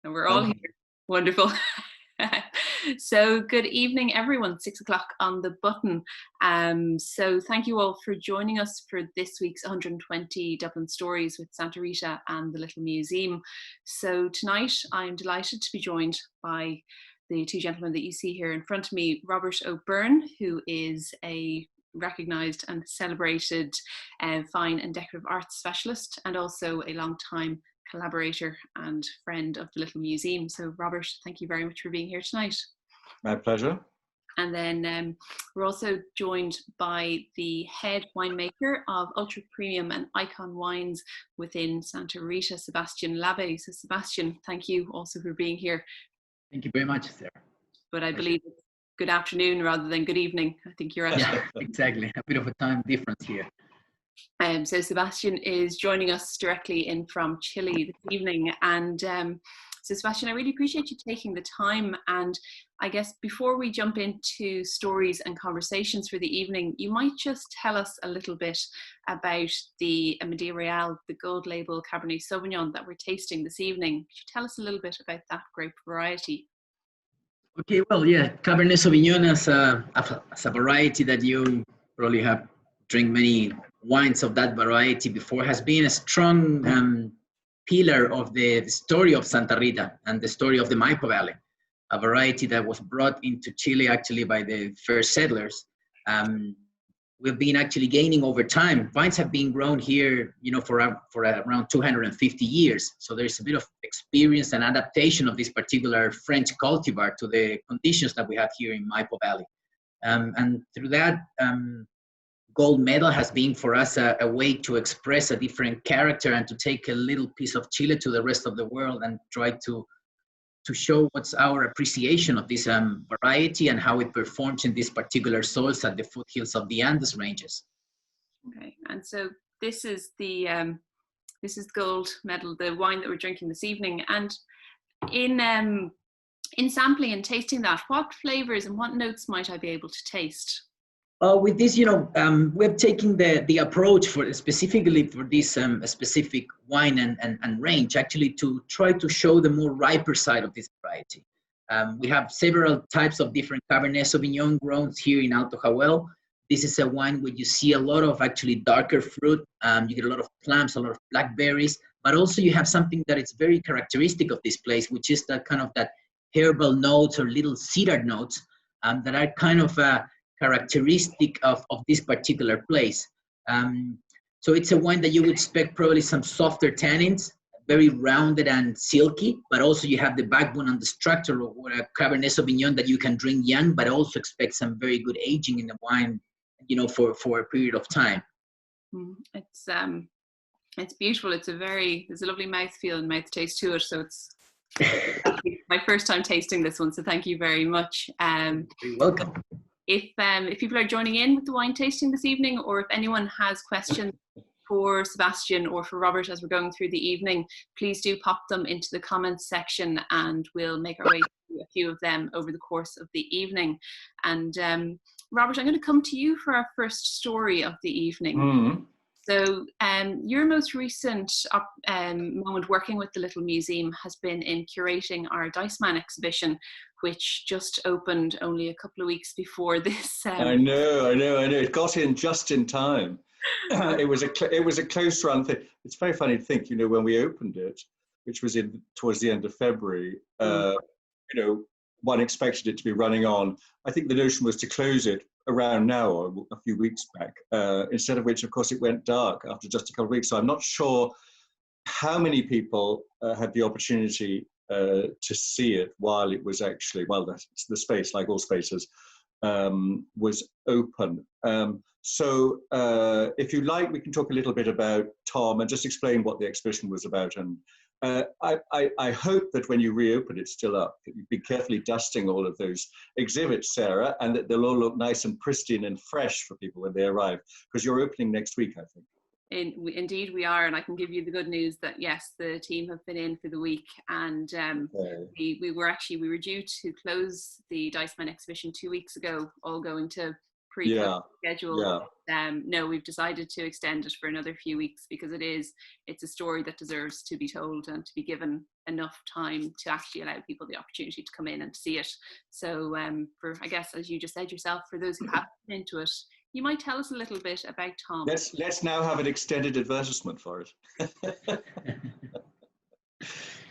And we're all here. Wonderful. So good evening, everyone. 6 o'clock on the button. So thank you all for joining us for this week's 120 Dublin Stories with Santa Rita and the Little Museum. So tonight I'm delighted to be joined by the two gentlemen that you see here in front of me, Robert Byrne, who is a recognised and celebrated fine and decorative arts specialist, and also a long-time collaborator and friend of the Little Museum. So Robert, thank you very much for being here tonight. My pleasure. And then we're also joined by the head winemaker of ultra premium and icon wines within Santa Rita, Sebastian Labbe. So Sebastian, thank you also for being here. Thank you very much, Sarah. But I believe it's good afternoon rather than good evening. I think you're at. Yeah, exactly. A bit of a time difference here. So Sebastian is joining us directly in from Chile this evening. And so Sebastian, I really appreciate you taking the time. And I guess before we jump into stories and conversations for the evening, you might just tell us a little bit about the Medalla, the gold label Cabernet Sauvignon that we're tasting this evening. Could you tell us a little bit about that grape variety? Okay, well, yeah, Cabernet Sauvignon as a variety that you probably have drink many wines of that variety before, has been a strong pillar of the story of Santa Rita and the story of the Maipo Valley, a variety that was brought into Chile actually by the first settlers. We've been actually gaining over time. Vines have been grown here, you know, for around 250 years. So there's a bit of experience and adaptation of this particular French cultivar to the conditions that we have here in Maipo Valley. And through that, gold medal has been for us a way to express a different character and to take a little piece of Chile to the rest of the world and try to show what's our appreciation of this variety and how it performs in these particular soils at the foothills of the Andes ranges. Okay, and so this is the gold medal, the wine that we're drinking this evening. And in sampling and tasting that, what flavors and what notes might I be able to taste? With this, you know, we're taking the approach for specifically for this specific wine and range, actually to try to show the more riper side of this variety. We have several types of different Cabernet Sauvignon grown here in Alto Jahuel. This is a wine where you see a lot of actually darker fruit. You get a lot of plums, a lot of blackberries, but also you have something that is very characteristic of this place, which is that kind of that herbal notes or little cedar notes that are kind of characteristic of this particular place. So it's a wine that you would expect probably some softer tannins, very rounded and silky, but also you have the backbone and the structure of a Cabernet Sauvignon that you can drink young, but also expect some very good aging in the wine, you know, for a period of time. It's beautiful. There's a lovely mouthfeel and mouth taste to it. So it's my first time tasting this one. So thank you very much. You're welcome. If people are joining in with the wine tasting this evening, or if anyone has questions for Sebastian or for Robert as we're going through the evening, please do pop them into the comments section and we'll make our way through a few of them over the course of the evening. And Robert, I'm going to come to you for our first story of the evening. Mm-hmm. So your most recent moment working with the Little Museum has been in curating our Diceman Exhibition, which just opened only a couple of weeks before this. I know. It got in just in time. It was a close run thing. It's very funny to think, you know, when we opened it, which was towards the end of February, you know, one expected it to be running on. I think the notion was to close it around now or a few weeks back, instead of which, of course, it went dark after just a couple of weeks. So I'm not sure how many people had the opportunity to see it while it was actually, well, the space, like all spaces, was open. So if you like, we can talk a little bit about Thom and just explain what the exhibition was about. And I hope that when you reopen it's still up, that you've been carefully dusting all of those exhibits, Sarah, and that they'll all look nice and pristine and fresh for people when they arrive, because you're opening next week, I think. Indeed we are, and I can give you the good news that yes, the team have been in for the week, and we were due to close the Diceman Exhibition 2 weeks ago, all going to schedule. No, we've decided to extend it for another few weeks because it's a story that deserves to be told and to be given enough time to actually allow people the opportunity to come in and see it. So for, I guess, as you just said yourself, for those who haven't been into it, you might tell us a little bit about Thom. Let's now have an extended advertisement for it.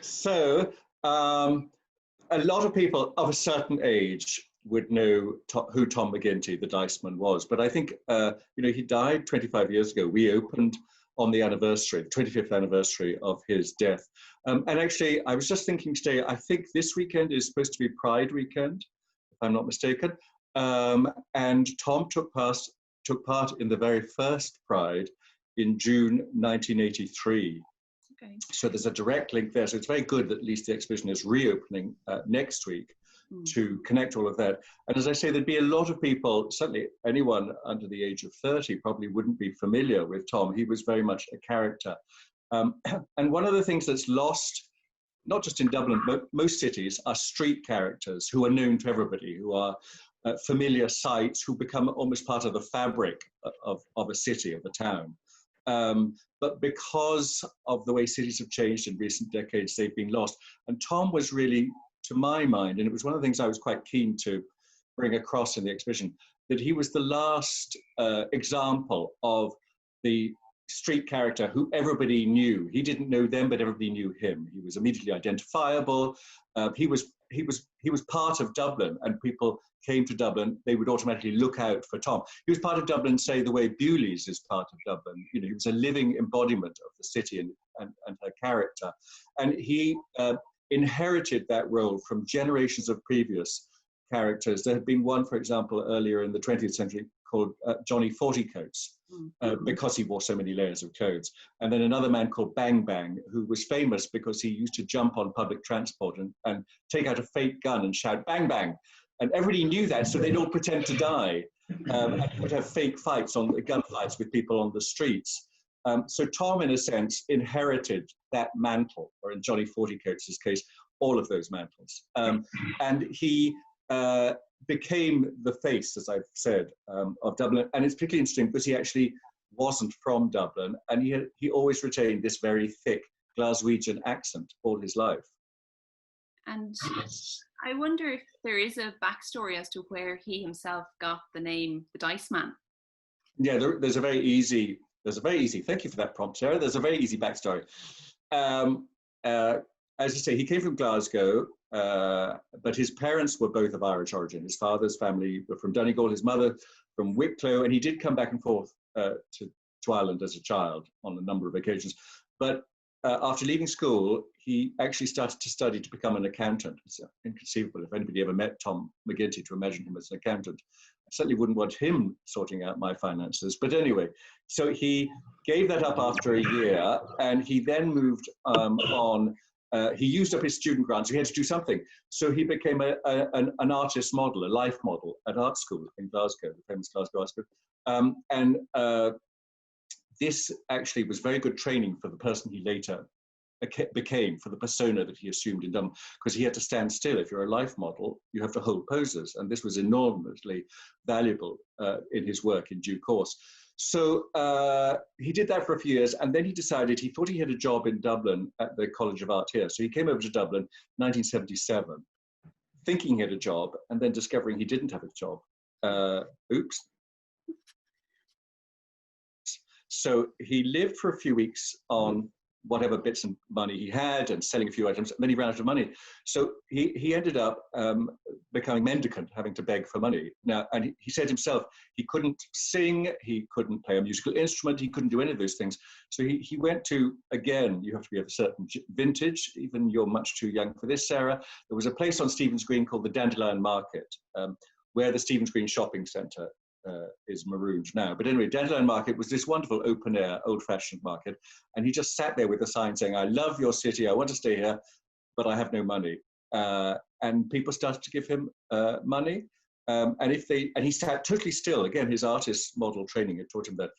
So a lot of people of a certain age would know who Thom McGinty, the Diceman, was. But I think, he died 25 years ago. We opened on the anniversary, the 25th anniversary of his death. And actually, I was just thinking today, I think this weekend is supposed to be Pride weekend, if I'm not mistaken. And Thom took part in the very first Pride in June 1983. Okay. So there's a direct link there. So it's very good that at least the exhibition is reopening next week to connect all of that. And as I say, there'd be a lot of people, certainly anyone under the age of 30 probably wouldn't be familiar with Thom. He was very much a character. And one of the things that's lost, not just in Dublin, but most cities, are street characters who are known to everybody, who are familiar sights, who become almost part of the fabric of a city, of a town. But because of the way cities have changed in recent decades, they've been lost. And Thom was really, to my mind, and it was one of the things I was quite keen to bring across in the exhibition, that he was the last example of the street character who everybody knew. He didn't know them, but everybody knew him. He was immediately identifiable. He was part of Dublin, and people came to Dublin, they would automatically look out for Thom. He was part of Dublin, say, the way Bewley's is part of Dublin. He was a living embodiment of the city and her character. And he inherited that role from generations of previous characters. There had been one, for example, earlier in the 20th century called Johnny Fortycoats, because he wore so many layers of clothes. And then another man called Bang Bang, who was famous because he used to jump on public transport and take out a fake gun and shout, "Bang Bang." And everybody knew that, so they'd all pretend to die. And he would have fake fights, gunfights with people on the streets. So Thom, in a sense, inherited that mantle, or in Johnny Fortycoats' case, all of those mantles. And he became the face, as I've said, of Dublin. And it's particularly interesting because he actually wasn't from Dublin, and he always retained this very thick Glaswegian accent all his life. And I wonder if there is a backstory as to where he himself got the name the Diceman. Yeah, there's a very easy, thank you for that prompt, Sarah. There's a very easy backstory. As you say, he came from Glasgow, but his parents were both of Irish origin. His father's family were from Donegal, his mother from Wicklow, and he did come back and forth to Ireland as a child on a number of occasions. But after leaving school, he actually started to study to become an accountant. It's inconceivable if anybody ever met Thom McGinty to imagine him as an accountant. I certainly wouldn't want him sorting out my finances. But anyway, so he gave that up after a year, and he then moved on. He used up his student grant, so he had to do something. So he became an artist model, a life model at art school in Glasgow, the famous Glasgow Art School. This actually was very good training for the person he later became, for the persona that he assumed in Dublin, because he had to stand still. If you're a life model, you have to hold poses, and this was enormously valuable in his work in due course. So he did that for a few years, and then he decided, he thought he had a job in Dublin at the College of Art here. So he came over to Dublin 1977, thinking he had a job, and then discovering he didn't have a job. Oops. So he lived for a few weeks on whatever bits of money he had and selling a few items, and then he ran out of money. So he ended up becoming mendicant, having to beg for money. Now, and he said himself, he couldn't sing, he couldn't play a musical instrument, he couldn't do any of those things. So he went to, again, you have to be of a certain vintage, even you're much too young for this, Sarah. There was a place on Stephen's Green called the Dandelion Market, where the Stephen's Green shopping centre is marooned now. But anyway, Dandelion Market was this wonderful open-air, old-fashioned market, and he just sat there with a sign saying, "I love your city, I want to stay here, but I have no money." And people started to give him money, and he sat totally still. Again, his artist model training had taught him that.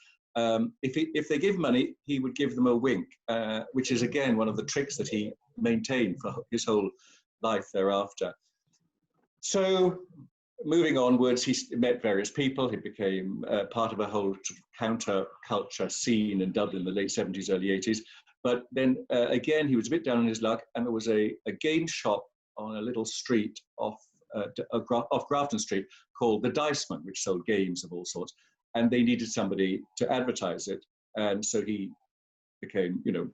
If they give money, he would give them a wink, which is again one of the tricks that he maintained for his whole life thereafter. So moving onwards, he met various people. He became part of a whole sort of counter-culture scene in Dublin in the late 70s, early 80s. But then again, he was a bit down on his luck, and there was a game shop on a little street off Grafton Street called the Diceman, which sold games of all sorts. And they needed somebody to advertise it. And so he became, you know,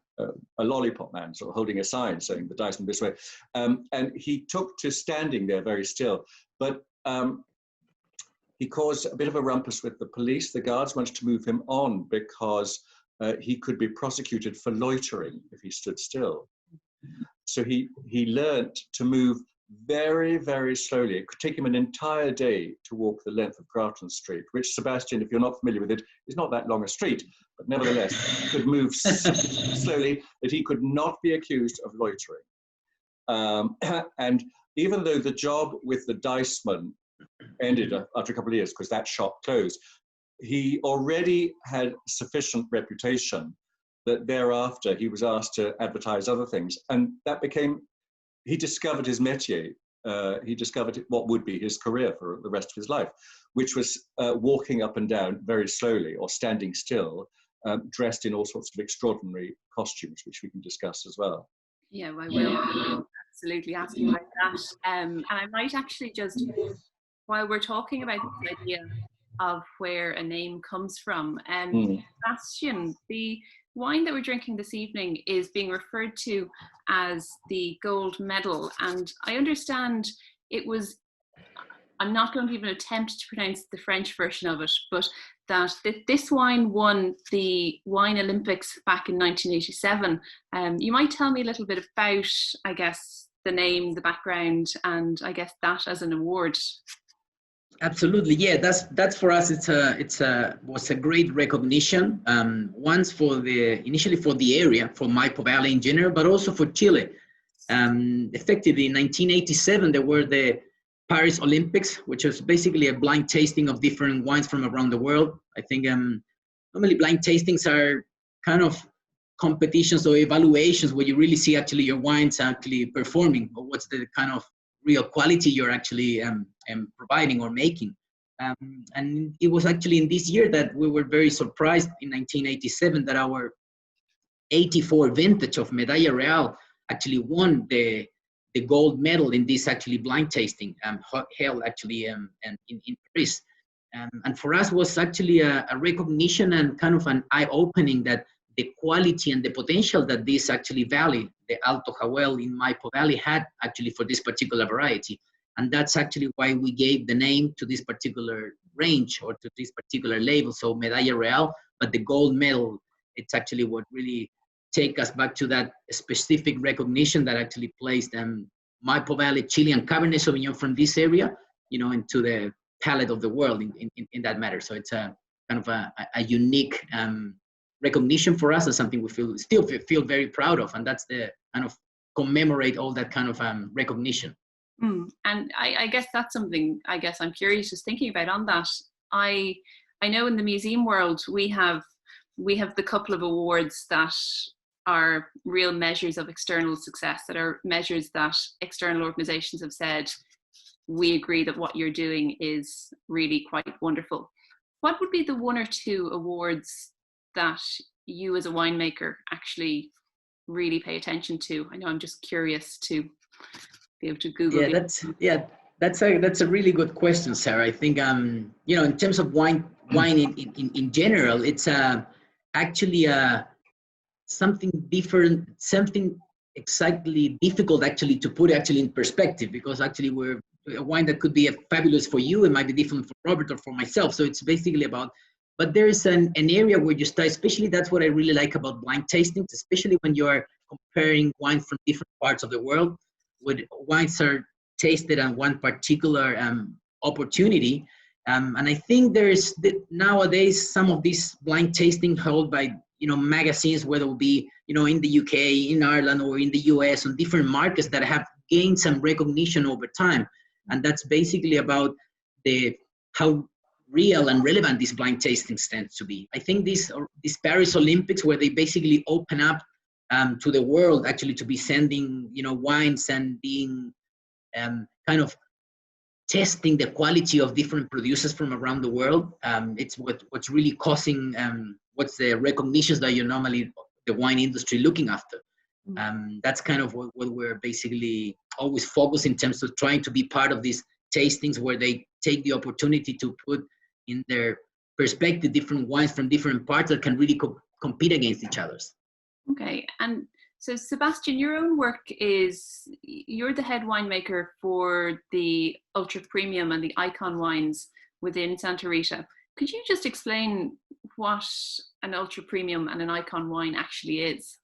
a lollipop man, sort of holding a sign saying the Diceman this way. And he took to standing there very still. But he caused a bit of a rumpus with the police. The guards wanted to move him on because he could be prosecuted for loitering if he stood still. So he learned to move very, very slowly. It could take him an entire day to walk the length of Grafton Street, which, Sebastian, if you're not familiar with it, is not that long a street, but nevertheless, he could move slowly, that he could not be accused of loitering. And even though the job with the Diceman ended after a couple of years, because that shop closed, he already had sufficient reputation that thereafter he was asked to advertise other things. And that became, he discovered his métier. He discovered what would be his career for the rest of his life, which was walking up and down very slowly or standing still, dressed in all sorts of extraordinary costumes, which we can discuss as well. Yeah, I will absolutely ask you about that. And I might actually just, while we're talking about the idea of where a name comes from, Sebastian, the wine that we're drinking this evening is being referred to as the gold medal, and I understand it was, I'm not going to even attempt to pronounce the French version of it, but that this wine won the Wine Olympics back in 1987. You might tell me a little bit about, I guess, the name, the background, and I guess that as an award. Absolutely, yeah. That's for us. Was a great recognition. Once initially for the area, for Maipo Valley in general, but also for Chile. Effectively, in 1987, there were the Paris Olympics, which was basically a blind tasting of different wines from around the world. I think normally blind tastings are kind of competitions or evaluations where you really see actually your wines actually performing, or what's the kind of real quality you're actually providing or making. And it was actually in this year that we were very surprised in 1987 that our 84 vintage of Medalla Real actually won the gold medal in this actually blind tasting held actually in Paris. And for us was actually a recognition and kind of an eye-opening that the quality and the potential that this actually valley, the Alto Jawel in Maipo Valley, had actually for this particular variety. And that's actually why we gave the name to this particular range or to this particular label. So Medalla Real, but the gold medal, it's actually what really take us back to that specific recognition that actually placed Maipo Valley, Chile, and Cabernet Sauvignon from this area, you know, into the palette of the world in that matter. So it's a kind of a unique recognition for us, and something we still feel very proud of, and that's the kind of commemorate all that kind of recognition. And I guess that's something I guess I'm curious just thinking about on that. I know in the museum world we have the couple of awards that are real measures of external success, that are measures that external organizations have said, we agree that what you're doing is really quite wonderful. What would be the one or two awards that you as a winemaker actually really pay attention to? I know I'm just curious to be able to Google. That's a really good question, Sarah. I think you know, in terms of wine in general, it's actually something different, something exactly difficult actually to put actually in perspective, because actually we're a wine that could be fabulous for you, it might be different for Robert or for myself. So it's basically about, but there is an area where you start, especially that's what I really like about blind tastings, especially when you are comparing wine from different parts of the world, when wines are tasted on one particular opportunity. And I think there's nowadays some of these blind tasting held by, you know, magazines, whether it will be, you know, in the UK, in Ireland, or in the US, on different markets that have gained some recognition over time. And that's basically about how real and relevant these blind tastings tend to be. I think these Paris Olympics, where they basically open up to the world actually to be sending, you know, wines and being kind of testing the quality of different producers from around the world. It's what's really causing what's the recognitions that you're normally the wine industry looking after. That's kind of what we're basically always focused in terms of trying to be part of these tastings where they take the opportunity to put in their perspective different wines from different parts that can really compete against each other's. Okay, and so Sebastian, your own work is, you're the head winemaker for the ultra premium and the icon wines within Santa Rita. Could you just explain what an ultra premium and an icon wine actually is?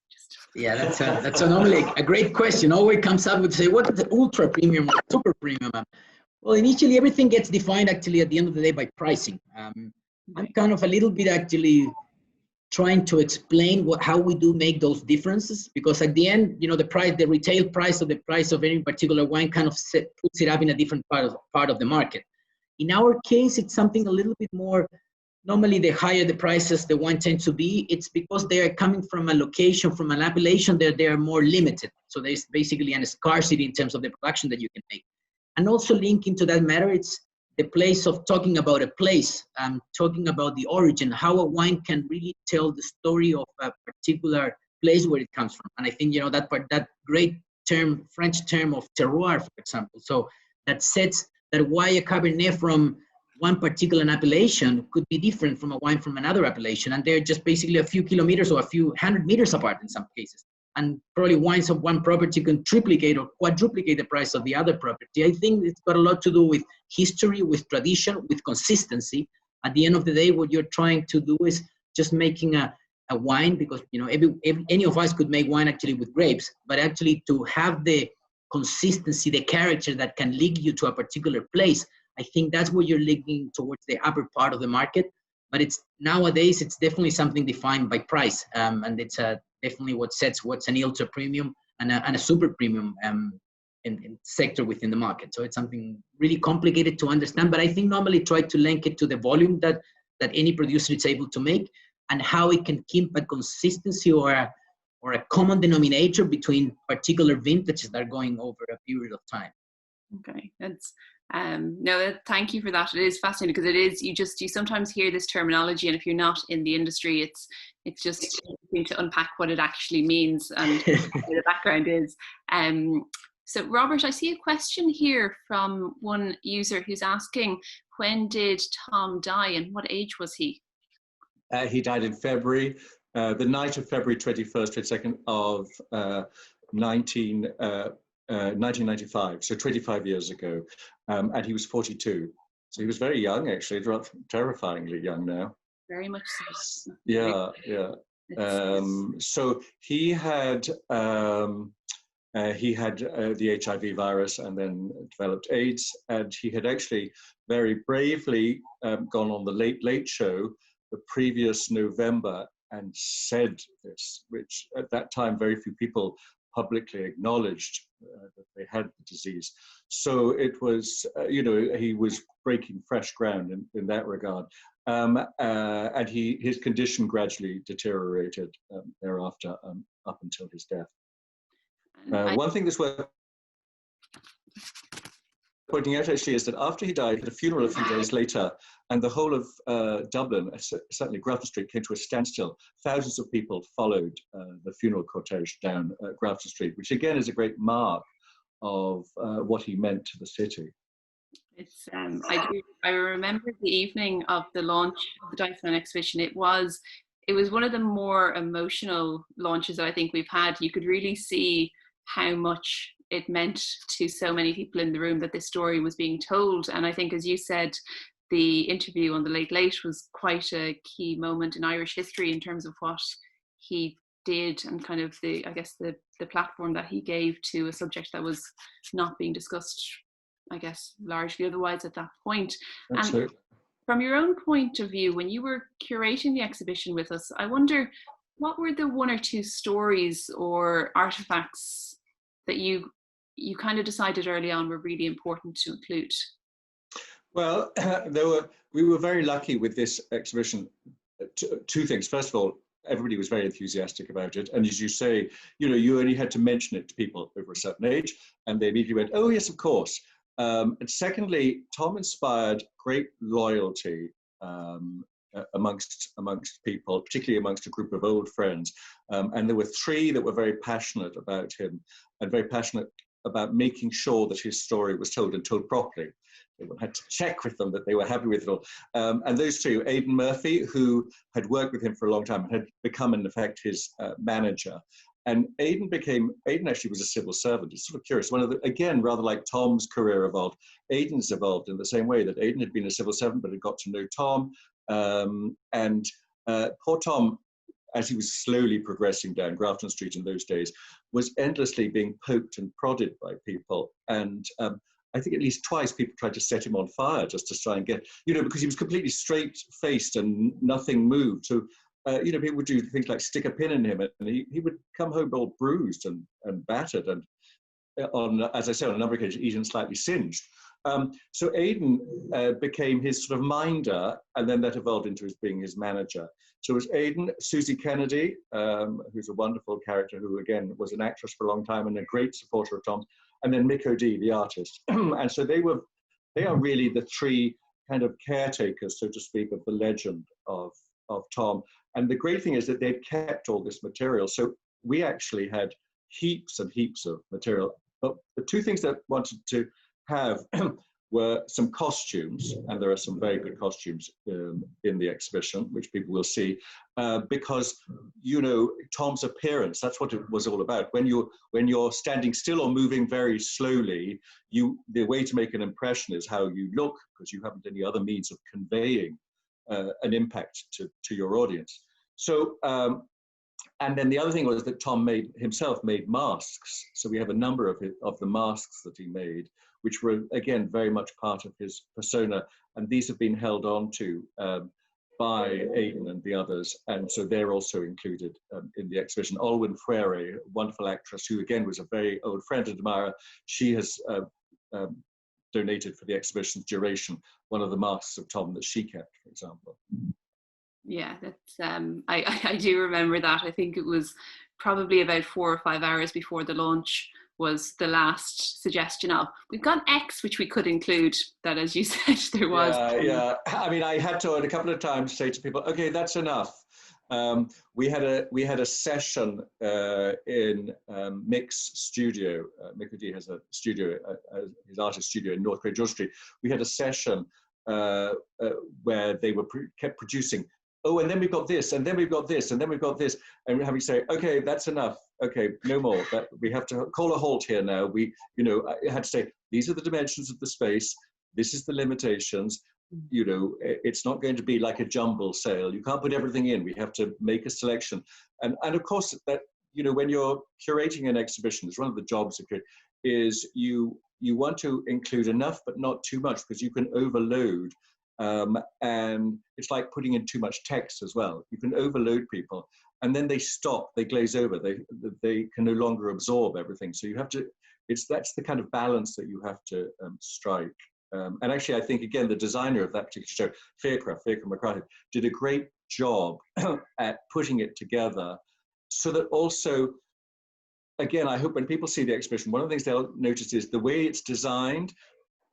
Yeah, that's normally a great question. Always comes up with say, what is the ultra premium, super premium? Well, initially everything gets defined actually at the end of the day by pricing. I'm kind of a little bit actually trying to explain how we do make those differences, because at the end, you know, the retail price of any particular wine kind of puts it up in a different part of the market. In our case, it's something a little bit more. Normally, the higher the prices the wine tends to be, it's because they are coming from a location, from an appellation, they are more limited. So there's basically a scarcity in terms of the production that you can make. And also linking to that matter, it's the place of talking about a place, talking about the origin, how a wine can really tell the story of a particular place where it comes from. And I think, you know, that great term, French term of terroir, for example. So that sets that why a Cabernet from one particular appellation could be different from a wine from another appellation. And they're just basically a few kilometers or a few 100 meters apart in some cases. And probably wines of one property can triplicate or quadruplicate the price of the other property. I think it's got a lot to do with history, with tradition, with consistency. At the end of the day, what you're trying to do is just making a wine, because, you know, any of us could make wine actually with grapes, but actually to have the consistency, the character that can lead you to a particular place, I think that's what you're linking towards the upper part of the market. But nowadays, it's definitely something defined by price. And it's definitely what sets what's an ultra premium and a super premium in sector within the market. So it's something really complicated to understand, but I think normally try to link it to the volume that any producer is able to make, and how it can keep a consistency or a common denominator between particular vintages that are going over a period of time. Okay, that's no, thank you for that. It is fascinating, because it is, you sometimes hear this terminology, and if you're not in the industry, it's just to unpack what it actually means and what the background is. So Robert, I see a question here from one user who's asking, when did Thom die and what age was he? He died in February, the night of February 21st, 22nd of 1995, so 25 years ago, and he was 42. So he was very young, actually, terrifyingly young now. Very much so. Yeah, yeah. So he had the HIV virus and then developed AIDS, and he had actually very bravely gone on the Late Late Show the previous November and said this, which at that time very few people publicly acknowledged that they had the disease. So it was, you know, he was breaking fresh ground in that regard. And his condition gradually deteriorated thereafter up until his death. One thing that's worth pointing out actually is that after he died, he had a funeral a few days later, and the whole of Dublin, certainly Grafton Street, came to a standstill. Thousands of people followed the funeral cortege down Grafton Street, which again is a great mark of what he meant to the city. It's I remember the evening of the launch of the Diceman Exhibition. It was one of the more emotional launches that I think we've had. You could really see how much it meant to so many people in the room that this story was being told. And I think, as you said, the interview on the Late Late was quite a key moment in Irish history in terms of what he did and kind of the platform that he gave to a subject that was not being discussed, I guess, largely otherwise at that point. Absolutely. And from your own point of view, when you were curating the exhibition with us, I wonder, what were the one or two stories or artifacts that you kind of decided early on were really important to include? Well, we were very lucky with this exhibition. Two things. First of all, everybody was very enthusiastic about it. And as you say, you know, you only had to mention it to people over a certain age, and they immediately went, oh, yes, of course. And secondly, Thom inspired great loyalty amongst people, particularly amongst a group of old friends. And there were three that were very passionate about him and very passionate about making sure that his story was told and told properly. They had to check with them that they were happy with it all. And those two, Aidan Murphy, who had worked with him for a long time and had become, in effect, his manager. And Aidan actually was a civil servant. It's sort of curious. One of the, again, rather like Thom's career evolved, Aidan's evolved in the same way that Aidan had been a civil servant, but had got to know Thom. And poor Thom, as he was slowly progressing down Grafton Street in those days, was endlessly being poked and prodded by people. And I think at least twice people tried to set him on fire just to try and get, because he was completely straight-faced and nothing moved. So, people would do things like stick a pin in him, and he would come home all bruised and battered, and as I said, on a number of occasions, even slightly singed. So Aidan became his sort of minder, and then that evolved into being his manager. So it was Aidan, Susie Kennedy, who's a wonderful character, who again was an actress for a long time and a great supporter of Thom's, and then Mick O'Dea, the artist. And so they are really the three kind of caretakers, so to speak, of the legend of Thom. And the great thing is that they've kept all this material. So we actually had heaps and heaps of material. But the two things that I wanted to have were some costumes, and there are some very good costumes in the exhibition, which people will see, because Thom's appearance, that's what it was all about. When you're standing still or moving very slowly, the way to make an impression is how you look, because you haven't any other means of conveying an impact to your audience. So and then the other thing was that Thom himself made masks. So we have a number of the masks that he made, which were, again, very much part of his persona. And these have been held on to by Aidan and the others. And so they're also included in the exhibition. Olwen Frere, a wonderful actress, who again was a very old friend and admirer, she has donated for the exhibition's duration one of the masks of Thom that she kept, for example. Yeah, that's I do remember that. I think it was probably about 4 or 5 hours before the launch was the last suggestion of, we've got X, which we could include, that, as you said, there was. Yeah. I mean, I had to a couple of times say to people, okay, that's enough. We had a session in Mick's studio. Mick O'Dea has a studio, his artist studio in North Great George Street. We had a session where they kept producing. Oh, and then we've got this, and then we've got this, and then we've got this, and we're having to say, okay, that's enough. Okay, no more. We have to call a halt here now. I had to say, these are the dimensions of the space. This is the limitations. It's not going to be like a jumble sale. You can't put everything in. We have to make a selection. And of course, that when you're curating an exhibition, it's one of the jobs of curating, is you want to include enough, but not too much, because you can overload. And it's like putting in too much text as well. You can overload people, and then they stop, they glaze over, they can no longer absorb everything. So you have to, that's the kind of balance that you have to strike. And actually, I think, again, the designer of that particular show, Fiona McCarthy, did a great job at putting it together, so that also, again, I hope when people see the exhibition, one of the things they'll notice is the way it's designed,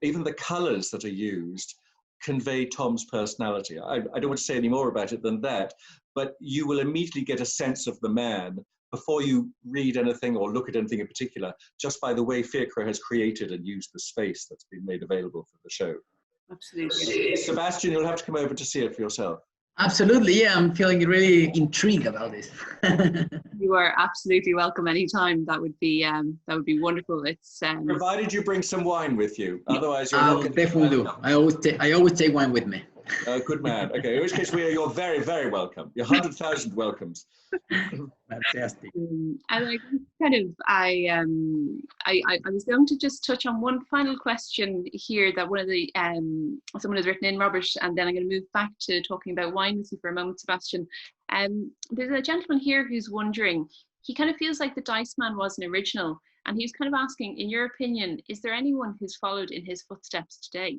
even the colors that are used, convey Thom's personality. I don't want to say any more about it than that, but you will immediately get a sense of the man before you read anything or look at anything in particular, just by the way Fiona has created and used the space that's been made available for the show. Absolutely. Sebastian, you'll have to come over to see it for yourself. Absolutely, yeah, I'm feeling really intrigued about this. You are absolutely welcome anytime. That would be wonderful. It's provided you bring some wine with you. Otherwise, you're I'll definitely do. I always take wine with me. Good man. Okay, in which case you're very, very welcome. You're 100,000 welcomes. Fantastic. And I was going to just touch on one final question here that someone has written in, Robert, and then I'm going to move back to talking about wine with you for a moment, Sebastian. There's a gentleman here who's wondering, he kind of feels like the Diceman was an original, and he's kind of asking, in your opinion, is there anyone who's followed in his footsteps today?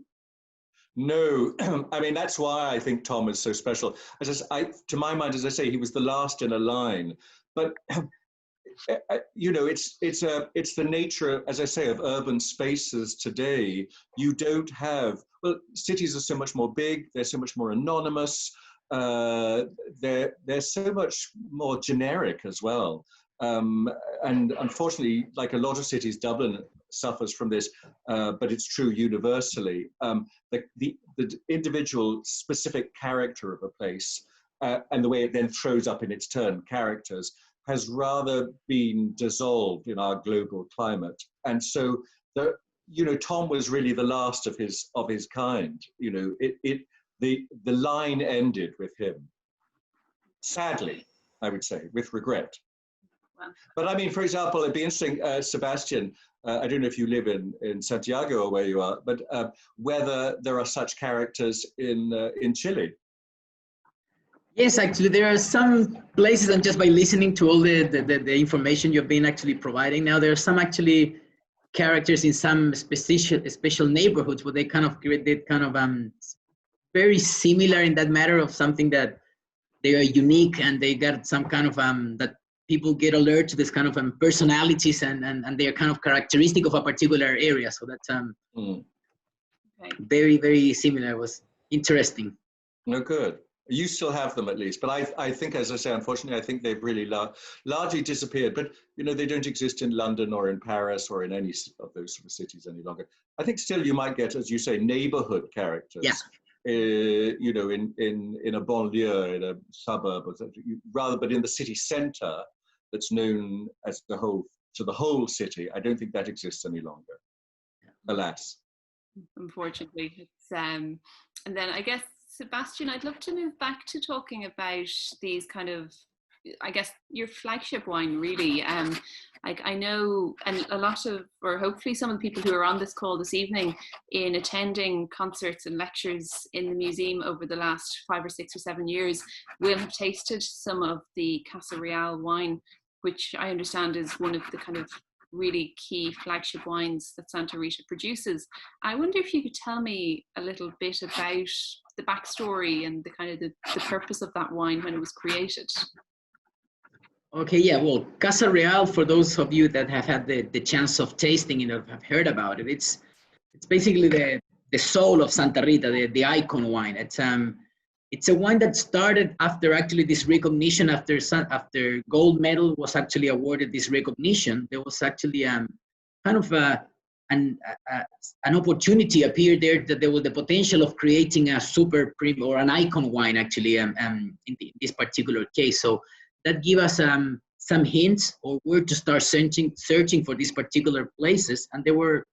No, I mean, that's why I think Thom is so special. To my mind, as I say, he was the last in a line. But you know, it's the nature, as I say, of urban spaces today. You don't have, well, cities are so much more big, they're so much more anonymous, they're so much more generic as well. And unfortunately, like a lot of cities, Dublin suffers from this, but it's true universally. The individual specific character of a place and the way it then throws up in its turn characters has rather been dissolved in our global climate. And so, you know, Thom was really the last of his kind. You know, the line ended with him. Sadly, I would say, with regret. But I mean, for example, it'd be interesting, Sebastian, I don't know if you live in Santiago or where you are, but whether there are such characters in Chile. Yes, actually, there are some places, and just by listening to all the information you've been actually providing now, there are some actually characters in some special neighborhoods where they kind of created kind of very similar in that matter of something that they are unique and they got some kind of that people get alert to this kind of personalities and they are kind of characteristic of a particular area. So that's very, very similar. It was interesting. No, good. You still have them at least, but I think, as I say, unfortunately, I think they've really largely disappeared. But you know, they don't exist in London or in Paris or in any of those sort of cities any longer. I think still you might get, as you say, neighborhood characters. Yeah. You know, in a banlieue, in a suburb, or rather, but in the city centre, that's known as the whole city. I don't think that exists any longer, alas. Unfortunately, it's and then I guess, Sebastian, I'd love to move back to talking about these kind of, I guess, your flagship wine, really. Like I know, and a lot of, or hopefully some of the people who are on this call this evening, in attending concerts and lectures in the museum over the last 5 or 6 or 7 years, will have tasted some of the Casa Real wine, which I understand is one of the kind of really key flagship wines that Santa Rita produces. I wonder if you could tell me a little bit about the backstory and the kind of the purpose of that wine when it was created. Okay, yeah, well, Casa Real, for those of you that have had the chance of tasting it or have heard about it, it's basically the soul of Santa Rita, the icon wine. It's a wine that started after actually this recognition, after gold medal was actually awarded this recognition. There was actually kind of an opportunity appeared there that there was the potential of creating a super premium or an icon wine actually in this particular case. So that gave us some hints or where to start searching for these particular places. And there were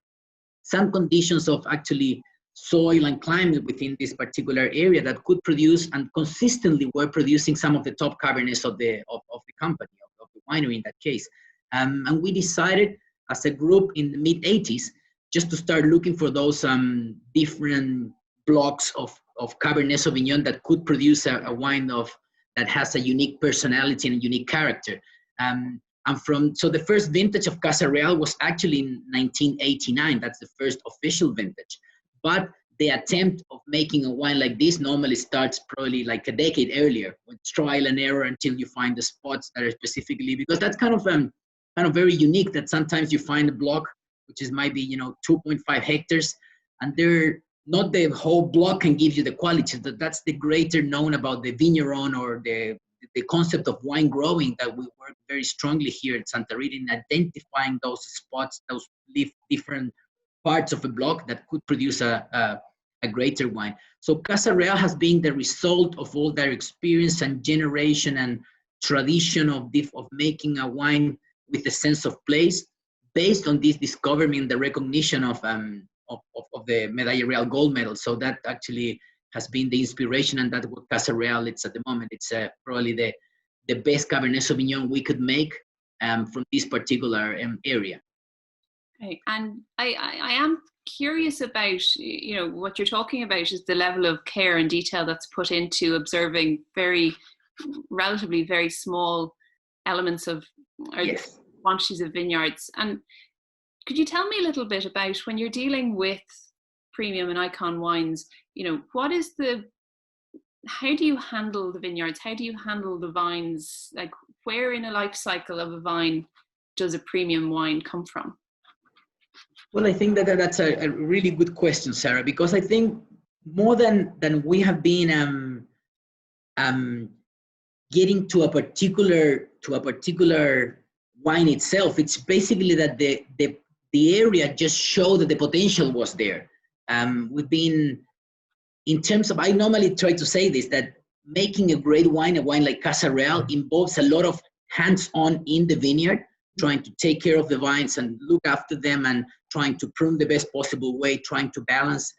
some conditions of actually soil and climate within this particular area that could produce and consistently were producing some of the top Cabernets of the company, of the winery in that case. And we decided as a group in the mid-80s just to start looking for those different blocks of Cabernet Sauvignon that could produce a wine that has a unique personality and a unique character. So the first vintage of Casa Real was actually in 1989. That's the first official vintage. But the attempt of making a wine like this normally starts probably like a decade earlier with trial and error until you find the spots that are specifically, because that's kind of very unique that sometimes you find a block which is maybe 2.5 hectares and they're not the whole block can give you the quality. That's the greater known about the vigneron or the concept of wine growing that we work very strongly here at Santa Rita in identifying those spots, those different parts of a block that could produce a greater wine. So Casa Real has been the result of all their experience and generation and tradition of making a wine with a sense of place based on this discovery and the recognition of the Medalla Real gold medal. So that actually has been the inspiration, and that's what Casa Real it's at the moment. It's probably the best Cabernet Sauvignon we could make from this particular area. Okay. And I am curious about, what you're talking about is the level of care and detail that's put into observing relatively very small elements of yes. quantities of vineyards. And could you tell me a little bit about when you're dealing with premium and icon wines, what is the how do you handle the vineyards? How do you handle the vines? Like, where in a life cycle of a vine does a premium wine come from? Well, I think that's a really good question, Sarah, because I think more than we have been getting to a particular wine itself, it's basically that the area just showed that the potential was there. We've been, in terms of, I normally try to say this, that making a great wine, a wine like Casa Real, involves a lot of hands-on in the vineyard, trying to take care of the vines and look after them and trying to prune the best possible way, trying to balance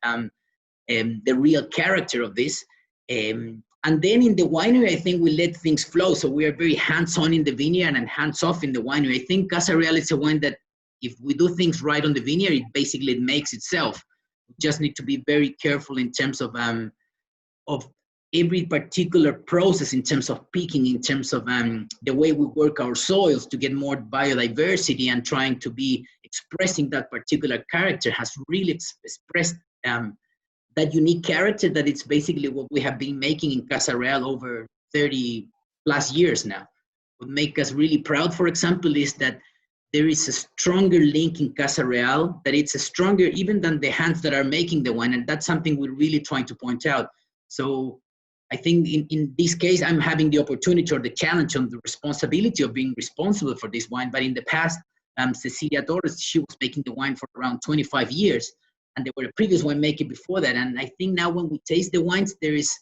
the real character of this. And then in the winery, I think we let things flow. So we are very hands-on in the vineyard and hands-off in the winery. I think Casa Real is a wine that if we do things right on the vineyard, it basically makes itself. We just need to be very careful in terms of every particular process, in terms of picking, in terms of the way we work our soils to get more biodiversity, and trying to be expressing that particular character has really expressed that unique character that it's basically what we have been making in Casa Real over 30 plus years now. What makes us really proud, for example, is that there is a stronger link in Casa Real, that it's a stronger even than the hands that are making the wine, and that's something we're really trying to point out. So I think in this case, I'm having the opportunity or the challenge and the responsibility of being responsible for this wine. But in the past, Cecilia Torres, she was making the wine for around 25 years. And there were a previous winemaker before that. And I think now when we taste the wines, there is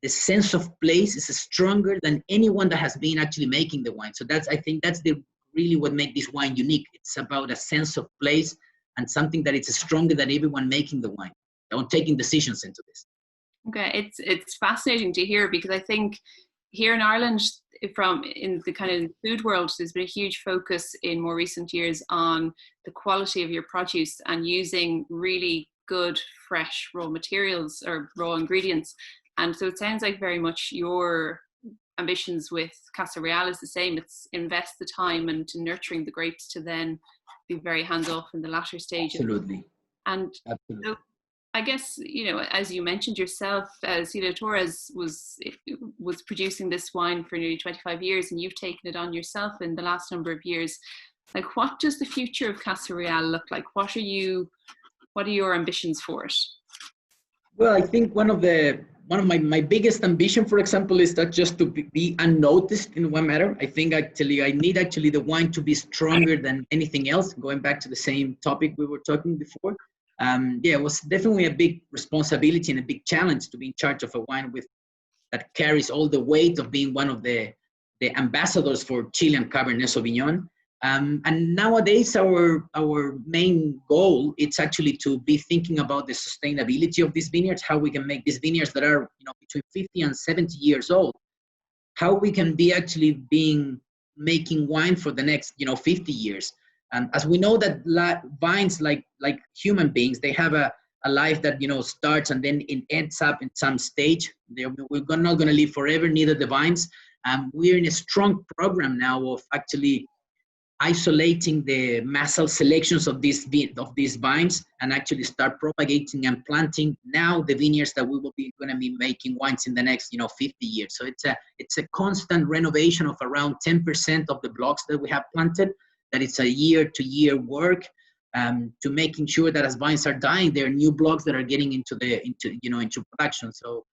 the sense of place is stronger than anyone that has been actually making the wine. So I think that's really what makes this wine unique. It's about a sense of place and something that it's stronger than everyone making the wine or taking decisions into this. Okay, it's fascinating to hear, because I think here in Ireland, in the kind of food world, there's been a huge focus in more recent years on the quality of your produce and using really good, fresh raw materials or raw ingredients. And so it sounds like very much your ambitions with Casa Real is the same. It's invest the time into nurturing the grapes to then be very hands-off in the latter stage. Absolutely. And absolutely. So I guess, as you mentioned yourself, Celia Torres was producing this wine for nearly 25 years, and you've taken it on yourself in the last number of years. Like, what does the future of Casa Real look like? What are your ambitions for it? Well, I think one of my biggest ambition, for example, is that just to be unnoticed in one matter. I think I need the wine to be stronger than anything else. Going back to the same topic we were talking before. It was definitely a big responsibility and a big challenge to be in charge of a wine that carries all the weight of being one of the ambassadors for Chilean Cabernet Sauvignon. And nowadays, our main goal is actually to be thinking about the sustainability of these vineyards, how we can make these vineyards that are between 50 and 70 years old, how we can be actually making wine for the next 50 years. As we know that vines, like human beings, they have a life that starts and then it ends up in some stage. We're not going to live forever, neither the vines. We're in a strong program now of actually isolating the massal selections of these vines and actually start propagating and planting now the vineyards that we will be going to be making wines in the next 50 years. So it's a constant renovation of around 10% of the blocks that we have planted. That it's a year-to-year work to making sure that as vines are dying, there are new blocks that are getting into production. So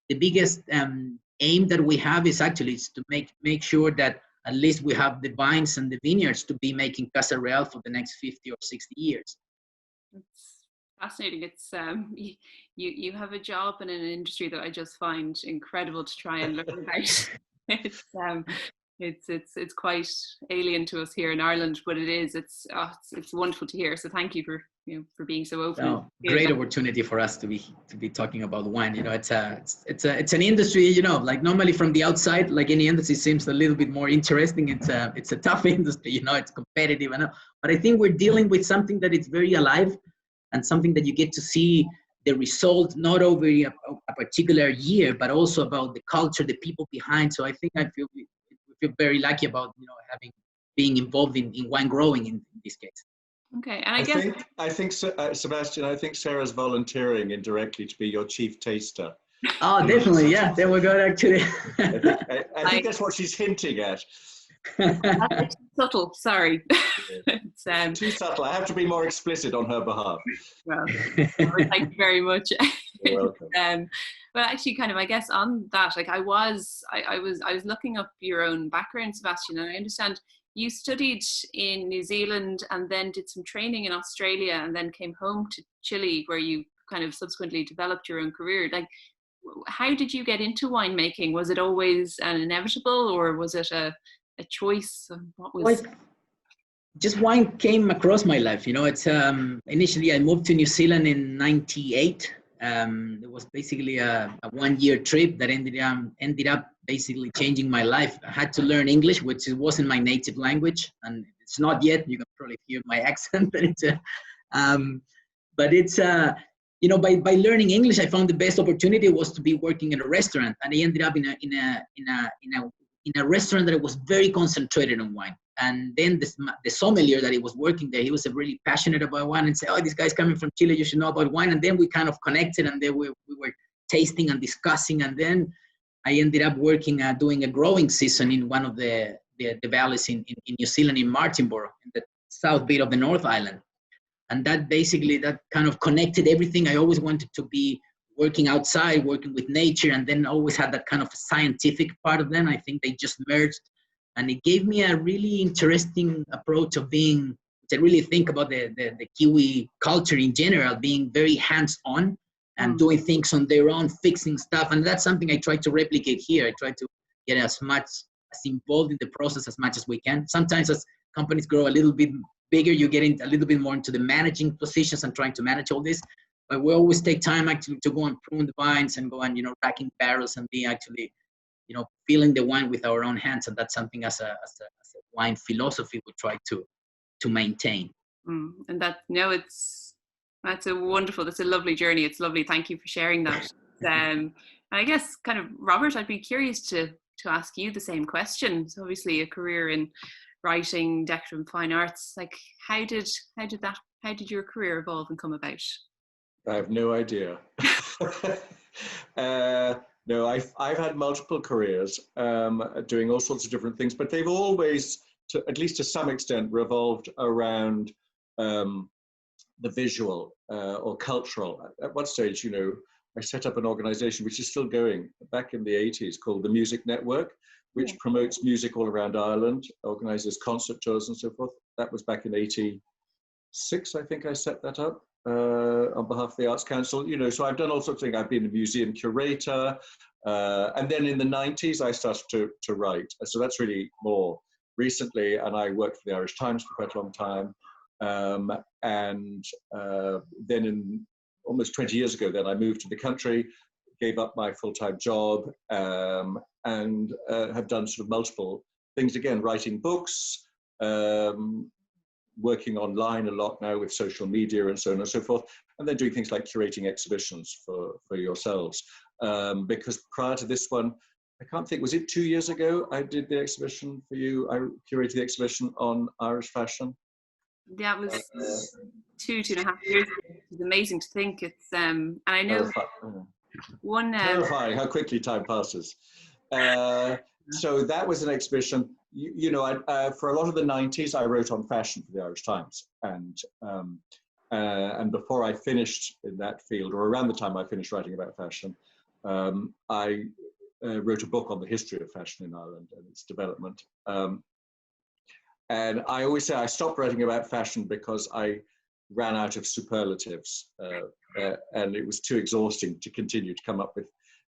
the biggest aim that we have is to make sure that at least we have the vines and the vineyards to be making Casa Real for the next 50 or 60 years. It's fascinating. It's you have a job in an industry that I just find incredible to try and learn about. It's quite alien to us here in Ireland, but it's wonderful to hear. So thank you for being so open. Great opportunity for us to be talking about wine. It's an industry. Like normally from the outside, like any industry, seems a little bit more interesting. It's a tough industry. It's competitive. But I think we're dealing with something that is very alive, and something that you get to see the result not over a particular year, but also about the culture, the people behind. So I think I feel very lucky about being involved in wine growing in this case. Okay, and I think Sebastian, I think Sarah's volunteering indirectly to be your chief taster. Oh, definitely, yeah. Then we got actually. I think that's what she's hinting at. That's subtle, sorry. It's too subtle. I have to be more explicit on her behalf. well, thank you very much. You're welcome. But actually, kind of, I guess on that, like I was looking up your own background, Sebastian, and I understand you studied in New Zealand and then did some training in Australia and then came home to Chile, where you kind of subsequently developed your own career. Like, how did you get into winemaking? Was it always an inevitable, or was it a choice? What was? Just wine came across my life. You know, it's initially I moved to New Zealand in '98. It was basically a 1-year trip that ended up basically changing my life. I had to learn English, which wasn't my native language, and it's not yet. You can probably hear my accent, but it's you know, by learning English, I found the best opportunity was to be working at a restaurant, and I ended up in a restaurant that was very concentrated on wine. And then the sommelier that he was working there, he was really passionate about wine and said, "Oh, this guy's coming from Chile, you should know about wine." And then we kind of connected, and then we were tasting and discussing. And then I ended up working doing a growing season in one of the valleys in New Zealand, in Martinborough, in the south bit of the North Island. And that kind of connected everything. I always wanted to be working outside, working with nature, and then always had that kind of scientific part of them. I think they just merged. And it gave me a really interesting approach of being, to really think about the Kiwi culture in general, being very hands-on and doing things on their own, fixing stuff. And that's something I try to replicate here. I try to get as involved in the process as much as we can. Sometimes as companies grow a little bit bigger, you get a little bit more into the managing positions and trying to manage all this. But we always take time actually to go and prune the vines and go and, you know, racking barrels and be actually, you know, feeling the wine with our own hands. And that's something as a wine philosophy we try to maintain. And that's a lovely journey. It's lovely. Thank you for sharing that. I guess kind of, Robert, I'd be curious to ask you the same question. So obviously a career in writing, decorative and fine arts, like how did your career evolve and come about? I have no idea. No, I've had multiple careers doing all sorts of different things, but they've always, at least to some extent, revolved around the visual or cultural. At one stage, you know, I set up an organization which is still going back in the 80s called the Music Network, which promotes music all around Ireland, organizes concert tours and so forth. That was back in 86, I think I set that up. On behalf of the Arts Council, you know, so I've done all sorts of things. I've been a museum curator, and then in the 90s I started to write. So that's really more recently, and I worked for the Irish Times for quite a long time. And then in almost 20 years ago, then I moved to the country, gave up my full-time job, and have done sort of multiple things again, writing books, working online a lot now with social media and so on and so forth, and then doing things like curating exhibitions for yourselves. Because prior to this one, I can't think, was it 2 years ago I did the exhibition for you? I curated the exhibition on Irish fashion. That was 2.5 years ago. It's amazing to think. It's and I know terrifying how quickly time passes. So that was an exhibition. You know, for a lot of the 90s, I wrote on fashion for the Irish Times, and before I finished in that field, or around the time I finished writing about fashion, I wrote a book on the history of fashion in Ireland and its development. And I always say I stopped writing about fashion because I ran out of superlatives, and it was too exhausting to continue to come up with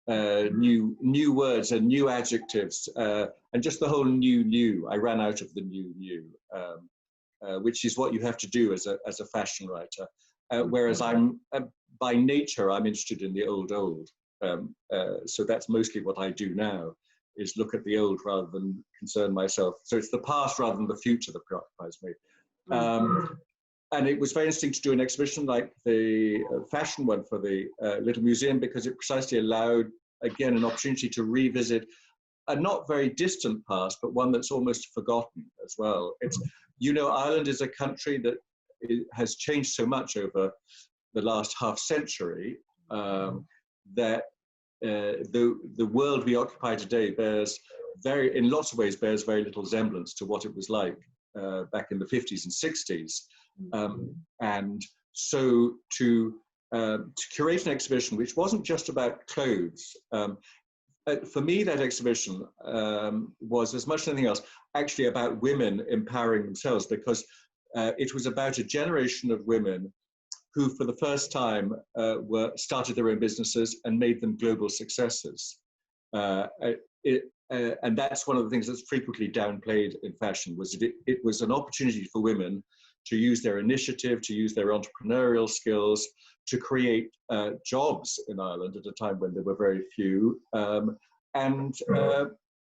new words and new adjectives, and just the whole new. I ran out of the new, which is what you have to do as a fashion writer. Whereas I'm by nature, I'm interested in the old. So that's mostly what I do now, is look at the old rather than concern myself. So it's the past rather than the future that preoccupies me. And it was very interesting to do an exhibition like the fashion one for the Little Museum, because it precisely allowed, again, an opportunity to revisit a not very distant past, but one that's almost forgotten as well. It's, you know, Ireland is a country that has changed so much over the last half century that the world we occupy today bears in lots of ways bears very little semblance to what it was like back in the 50s and 60s. And so to curate an exhibition which wasn't just about clothes, for me that exhibition was, as much as anything else, actually about women empowering themselves, because it was about a generation of women who for the first time started their own businesses and made them global successes. And that's one of the things that's frequently downplayed in fashion, was that it was an opportunity for women to use their initiative, to use their entrepreneurial skills, to create jobs in Ireland at a time when there were very few, and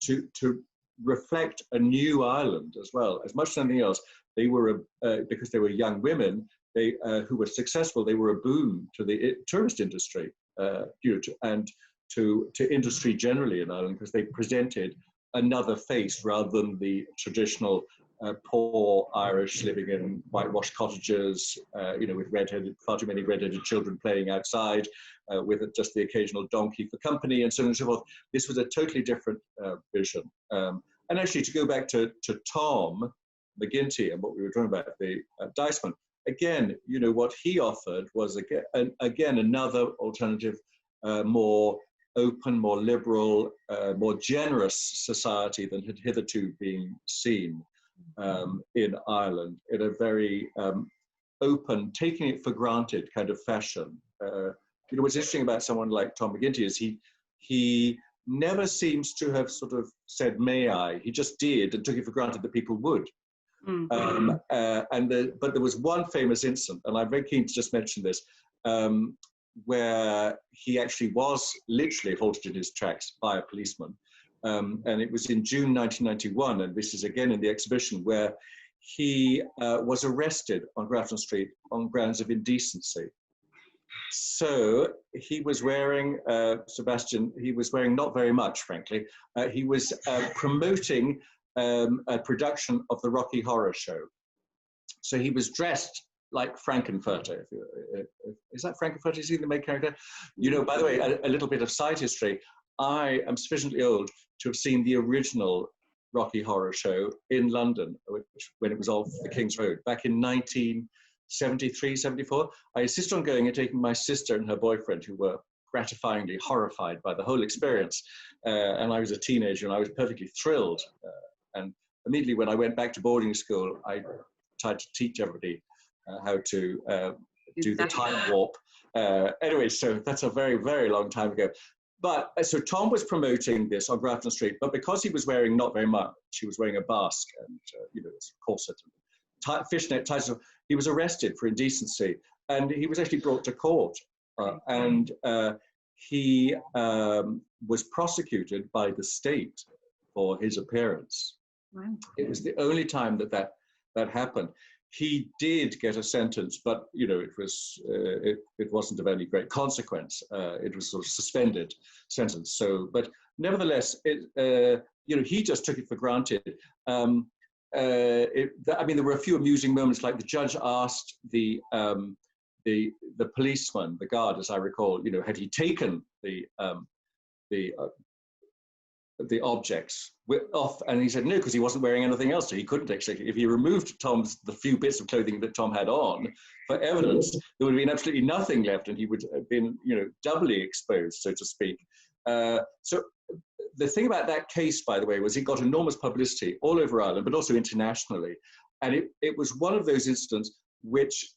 to reflect a new Ireland as well. As much as anything else, they were, because they were young women, who were successful, they were a boon to the tourist industry, and to industry generally in Ireland, because they presented another face rather than the traditional poor Irish living in whitewashed cottages, with far too many redheaded children playing outside, with just the occasional donkey for company, and so on and so forth. This was a totally different vision. And actually, to go back to Thom McGinty and what we were talking about, the Diceman, again, what he offered was again another alternative, more open, more liberal, more generous society than had hitherto been seen in Ireland, in a very open, taking it for granted kind of fashion. What's interesting about someone like Thom McGinty is he never seems to have sort of said, may I? He just did and took it for granted that people would. But there was one famous incident, and I'm very keen to just mention this, where he actually was literally halted in his tracks by a policeman. And it was in June 1991, and this is again in the exhibition, where he was arrested on Grafton Street on grounds of indecency. So he was wearing, Sebastian, he was wearing not very much, frankly. He was promoting a production of the Rocky Horror Show. So he was dressed like Frankenfurter. Is that Frankenfurter? Is he the main character? By the way, a little bit of side history. I am sufficiently old to have seen the original Rocky Horror Show in London, when it was off the King's Road, back in 1973, 74. I insisted on going and taking my sister and her boyfriend, who were gratifyingly horrified by the whole experience. And I was a teenager and I was perfectly thrilled. And immediately when I went back to boarding school, I tried to teach everybody how to do the time warp. Anyway, so that's a very, very long time ago. But so Thom was promoting this on Grafton Street, but because he was wearing not very much, he was wearing a basque and corset and fishnet ties, he was arrested for indecency, and he was actually brought to court, and he was prosecuted by the state for his appearance. Wow. It was the only time that happened. He did get a sentence, but it wasn't of any great consequence. It was sort of suspended sentence. So, but nevertheless, he just took it for granted. There were a few amusing moments, like the judge asked the policeman, the guard, as I recall, had he taken the objects off, and he said no, because he wasn't wearing anything else, so he couldn't actually. If he removed the few bits of clothing that Thom had on for evidence, there would have been absolutely nothing left, and he would have been doubly exposed, so to speak. So the thing about that case, by the way, was it got enormous publicity all over Ireland, but also internationally, and it was one of those incidents which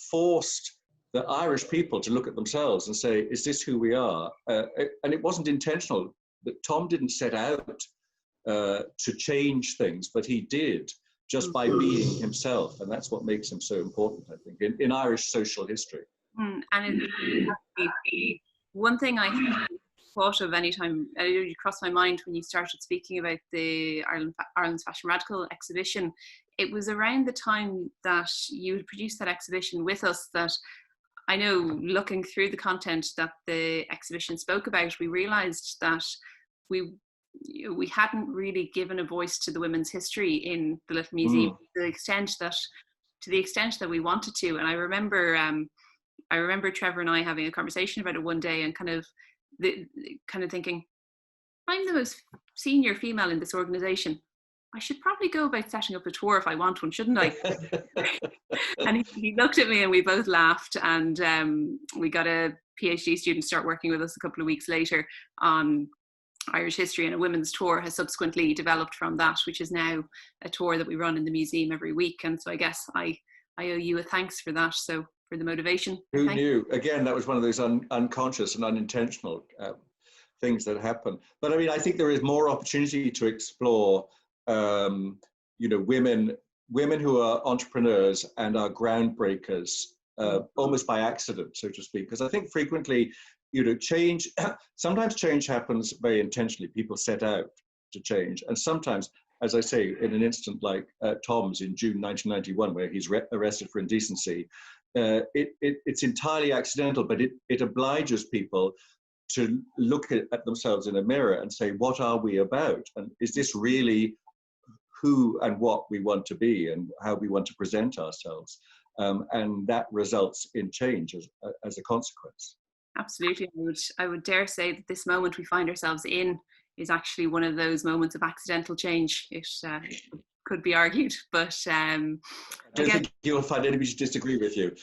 forced the Irish people to look at themselves and say, is this who we are? And it wasn't intentional. That Thom didn't set out to change things, but he did just by being himself, and that's what makes him so important, I think, in Irish social history. And one thing I thought of anytime it crossed my mind when you started speaking about the Ireland's Fashion Radical exhibition, it was around the time that you produced that exhibition with us that I know, looking through the content that the exhibition spoke about, we realised that we hadn't really given a voice to the women's history in the Little Museum to the extent that we wanted to. And I remember Trevor and I having a conversation about it one day and kind of kind of thinking, I'm the most senior female in this organization. I should probably go about setting up a tour if I want one, shouldn't I? And he looked at me and we both laughed, and we got a PhD student to start working with us a couple of weeks later on Irish history, and a women's tour has subsequently developed from that, which is now a tour that we run in the museum every week. And so I guess I owe you a thanks for that. So for the motivation. Who knew? Again, that was one of those unconscious and unintentional things that happen. But I mean, I think there is more opportunity to explore, you know, women who are entrepreneurs and are groundbreakers, almost by accident, so to speak. Because I think frequently, you know, sometimes change happens very intentionally. People set out to change. And sometimes, as I say, in an instant like Thom's in June 1991, where he's arrested for indecency, it's entirely accidental, but it obliges people to look at themselves in a mirror and say, what are we about? And is this really who and what we want to be and how we want to present ourselves? And that results in change as a consequence. Absolutely. I would dare say that this moment we find ourselves in is actually one of those moments of accidental change. It could be argued, but I don't think you'll find anybody to disagree with you.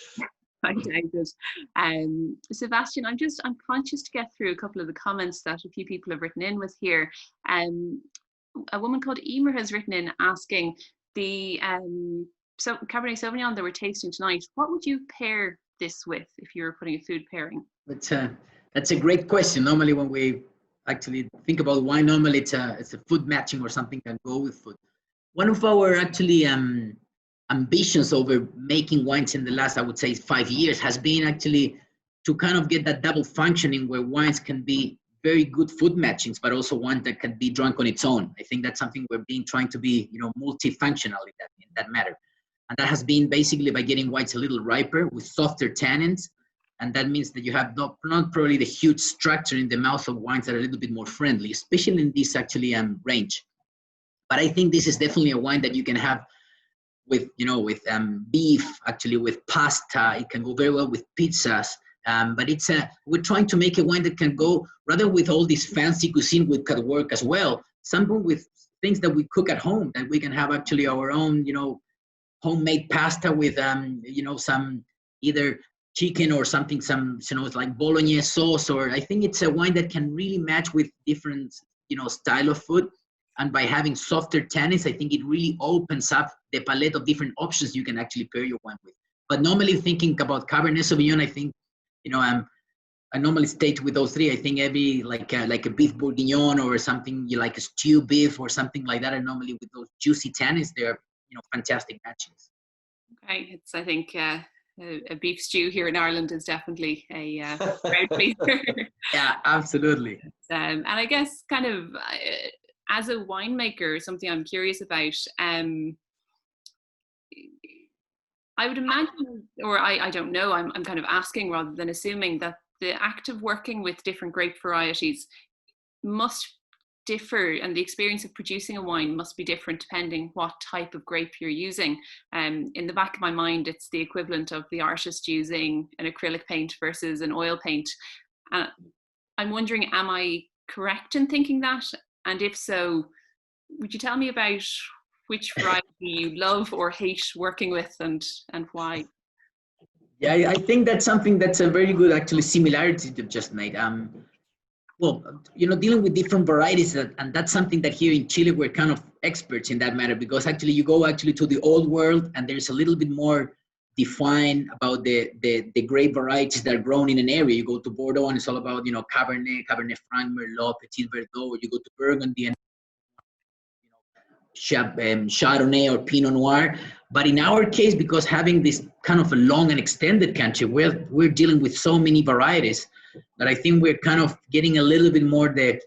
I doubt it. Sebastian, I'm conscious to get through a couple of the comments that a few people have written in with here. A woman called Emer has written in asking the Cabernet Sauvignon that we're tasting tonight, what would you pair this with if you were putting a food pairing? That's a great question. Normally when we actually think about wine, normally it's a food matching or something that go with food. One of our actually ambitions over making wines in the last, I would say, 5 years has been actually to kind of get that double functioning where wines can be very good food matchings, but also one that can be drunk on its own. I think that's something we're trying to be, you know, multifunctional in that matter. And that has been basically by getting wines a little riper with softer tannins. And that means that you have not probably the huge structure in the mouth of wines that are a little bit more friendly, especially in this actually range. But I think this is definitely a wine that you can have with, you know, with beef, actually with pasta. It can go very well with pizzas. But we're trying to make a wine that can go rather with all this fancy cuisine, which could work as well. Something with things that we cook at home, that we can have actually our own, you know, homemade pasta with, you know, some either chicken or something, you know, like bolognese sauce. Or I think it's a wine that can really match with different, you know, style of food. And by having softer tannins, I think it really opens up the palette of different options you can actually pair your wine with. But normally thinking about Cabernet Sauvignon, I think, you know, I normally state with those three. I think every like a beef bourguignon or something, you like a stew beef or something like that. And normally with those juicy tannins, they're, you know, fantastic matches. Okay, I think a beef stew here in Ireland is definitely a crowd pleaser. Yeah, absolutely. And I guess kind of as a winemaker, something I'm curious about. I would imagine, or I don't know, I'm kind of asking rather than assuming, that the act of working with different grape varieties must differ, and the experience of producing a wine must be different depending what type of grape you're using. In the back of my mind, it's the equivalent of the artist using an acrylic paint versus an oil paint. I'm wondering, am I correct in thinking that? And if so, would you tell me about which variety you love or hate working with, and why? Yeah, I think that's something that's a very good actually similarity you've just made. Well, you know, dealing with different varieties, and that's something that here in Chile we're kind of experts in that matter, because actually you go actually to the old world and there's a little bit more defined about the grape varieties that are grown in an area. You go to Bordeaux and it's all about, you know, Cabernet Franc, Merlot, Petit Verdot. Or you go to Burgundy and Chardonnay or Pinot Noir. But in our case, because having this kind of a long and extended country, we're dealing with so many varieties that I think we're kind of getting a little bit more the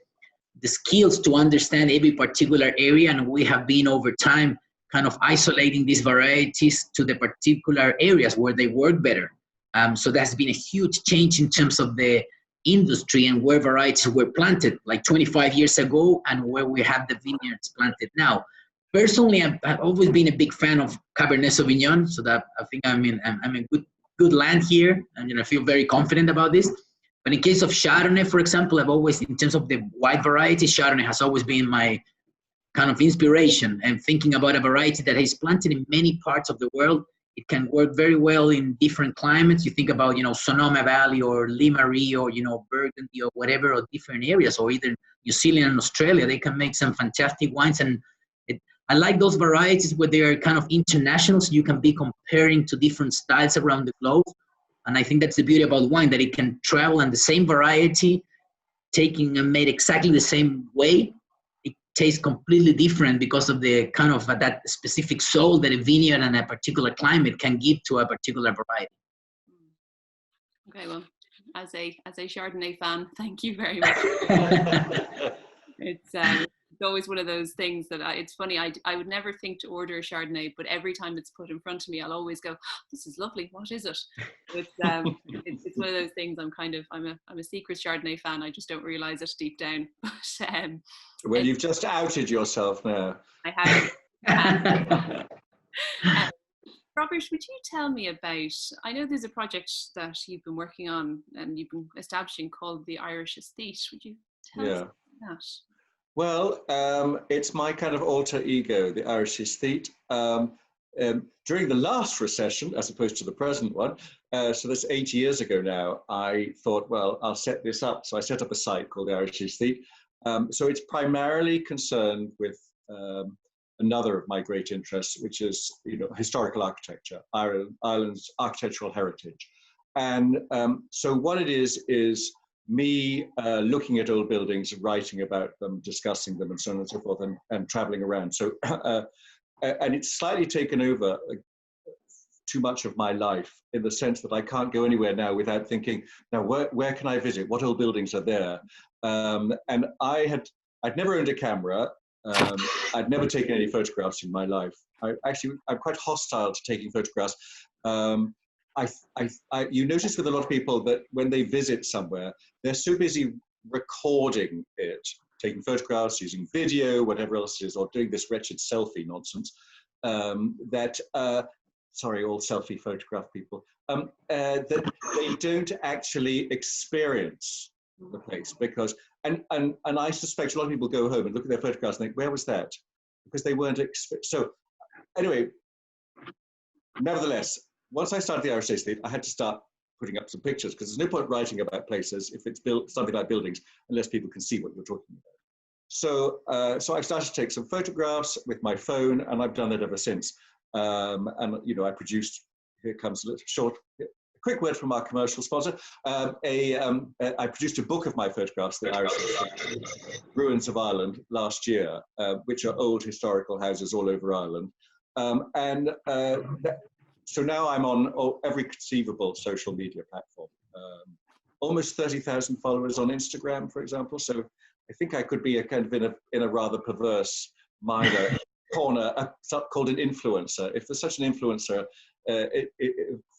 skills to understand every particular area. And we have been over time kind of isolating these varieties to the particular areas where they work better. So that's been a huge change in terms of the industry and where varieties were planted like 25 years ago and where we have the vineyards planted now. Personally, I've always been a big fan of Cabernet Sauvignon, so that I think I'm in good land here, and I feel very confident about this. But in case of Chardonnay, for example, I've always, in terms of the white variety, Chardonnay has always been my kind of inspiration. And thinking about a variety that is planted in many parts of the world, it can work very well in different climates. You think about, Sonoma Valley or Limarie or, Burgundy or whatever, or different areas, or either New Zealand and Australia. They can make some fantastic wines. And I like those varieties where they are kind of international, so you can be comparing to different styles around the globe. And I think that's the beauty about wine, that it can travel, and the same variety, taking and made exactly the same way, it tastes completely different because of the kind of that specific soul that a vineyard and a particular climate can give to a particular variety. Okay, well, as a Chardonnay fan, thank you very much. It's always one of those things that it's funny. I would never think to order a Chardonnay, but every time it's put in front of me, I'll always go, oh, "This is lovely. What is it?" It's one of those things. I'm a secret Chardonnay fan. I just don't realize it deep down. But well, you've just outed yourself now. I have. Robert, would you tell me about? I know there's a project that you've been working on and you've been establishing called the Irish Aesthete. Would you tell us about that? Well, it's my kind of alter ego, the Irish Aesthete. During the last recession, as opposed to the present one, so that's 8 years ago now, I thought, well, I'll set this up. So I set up a site called the Irish Aesthete. So it's primarily concerned with another of my great interests, which is, historical architecture, Ireland's architectural heritage. And so what it is me looking at old buildings, writing about them, discussing them, and so on and so forth, and traveling around. So, and it's slightly taken over too much of my life, in the sense that I can't go anywhere now without thinking, now where can I visit? What old buildings are there? And I'd never owned a camera. I'd never taken any photographs in my life. I'm quite hostile to taking photographs. You notice with a lot of people that when they visit somewhere, they're so busy recording it, taking photographs, using video, whatever else it is, or doing this wretched selfie nonsense, sorry, all selfie photograph people, that they don't actually experience the place. Because, and I suspect a lot of people go home and look at their photographs and think, where was that? Because they weren't, so anyway, nevertheless, once I started the Irish Aesthete, I had to start putting up some pictures, because there's no point writing about places if it's something like buildings, unless people can see what you're talking about. So, so I started to take some photographs with my phone, and I've done that ever since. And I produced. Here comes a quick word from our commercial sponsor. I produced a book of my photographs, the Irish Ruins of Ireland, last year, which are old historical houses all over Ireland, so now I'm on every conceivable social media platform. Almost 30,000 followers on Instagram, for example. So I think I could be a kind of in a rather perverse minor corner, called an influencer. If there's such an influencer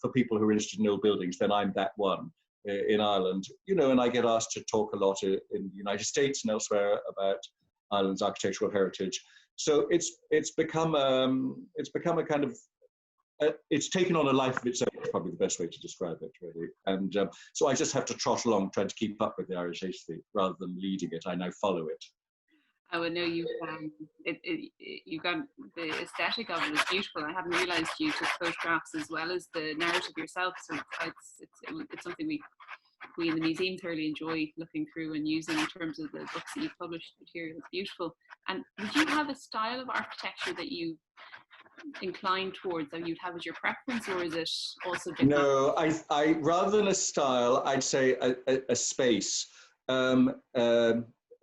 for people who are interested in old buildings, then I'm that one in Ireland. And I get asked to talk a lot in the United States and elsewhere about Ireland's architectural heritage. So it's become a kind of it's taken on a life of its own, is probably the best way to describe it, really. And so I just have to trot along trying to keep up with the Irish Aesthete rather than leading it. I now follow it. I would know you've got the aesthetic of it is beautiful. I hadn't realised you took photographs as well as the narrative yourself. So it's something we in the museum thoroughly enjoy looking through and using in terms of the books that you've published. Material is beautiful. And would you have a style of architecture that you inclined towards, that you'd have as your preference, or is it also different? No, I rather than a style, I'd say a space.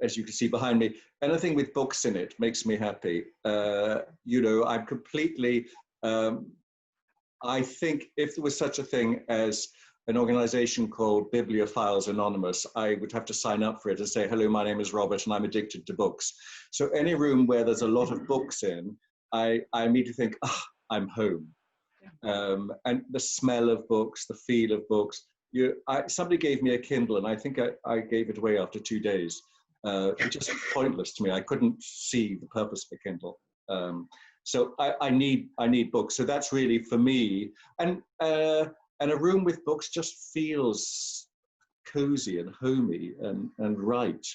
As you can see behind me, anything with books in it makes me happy. I'm completely, I think if there was such a thing as an organization called Bibliophiles Anonymous, I would have to sign up for it and say, hello, my name is Robert and I'm addicted to books. So any room where there's a lot of books in, I immediately think, I'm home. And the smell of books, the feel of books. Somebody gave me a Kindle and I think I gave it away after 2 days. It's just pointless to me. I couldn't see the purpose of a Kindle. So I need books. So that's really for me. And a room with books just feels cozy and homey and right.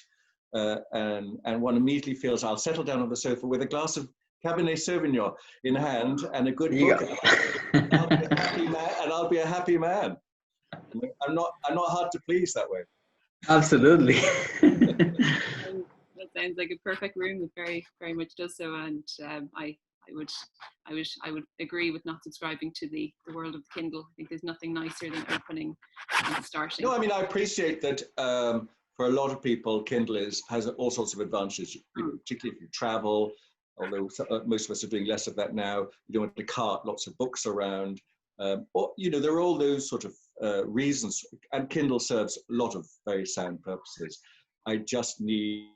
And one immediately feels I'll settle down on the sofa with a glass of Cabernet Sauvignon in hand and a good book. And I'll be a happy man, and I'll be a happy man. I'm not hard to please that way. Absolutely. That sounds like a perfect room. It very, very much does so. And I would agree with not subscribing to the world of the Kindle. I think there's nothing nicer than opening and starting. No, I mean, I appreciate that for a lot of people, Kindle has all sorts of advantages, particularly if you travel, although most of us are doing less of that now. You don't want to cart lots of books around. Or, there are all those sort of reasons, and Kindle serves a lot of very sound purposes. I just need,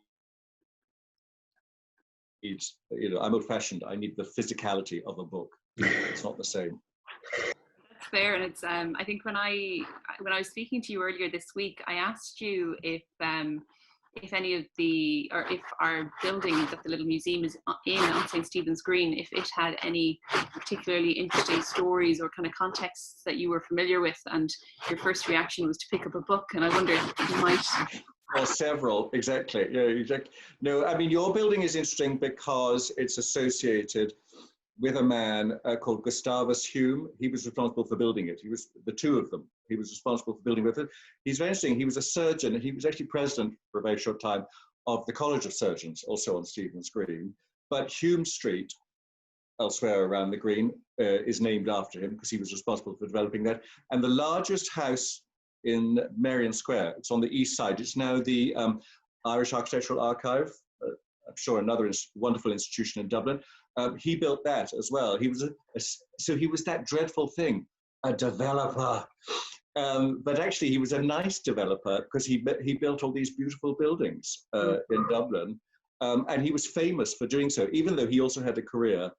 I'm old-fashioned. I need the physicality of a book. It's not the same. That's fair, and it's I think when I was speaking to you earlier this week, I asked you if any of the, or if our building that the little museum is in on St. Stephen's Green, if it had any particularly interesting stories or kind of contexts that you were familiar with, and your first reaction was to pick up a book, and I wondered if you might. Well, several, exactly. Yeah, exactly. No, I mean, your building is interesting because it's associated with a man called Gustavus Hume. He was responsible for building it. He was the two of them. He was responsible for building with it. He's very interesting. He was a surgeon. He was actually president for a very short time of the College of Surgeons, also on Stephen's Green. But Hume Street, elsewhere around the Green, is named after him because he was responsible for developing that. And the largest house in Merrion Square, it's on the east side. It's now the Irish Architectural Archive. I'm sure another wonderful institution in Dublin. He built that as well. He was so he was that dreadful thing, a developer. But actually, he was a nice developer because he built all these beautiful buildings in Dublin, and he was famous for doing so. Even though he also had a career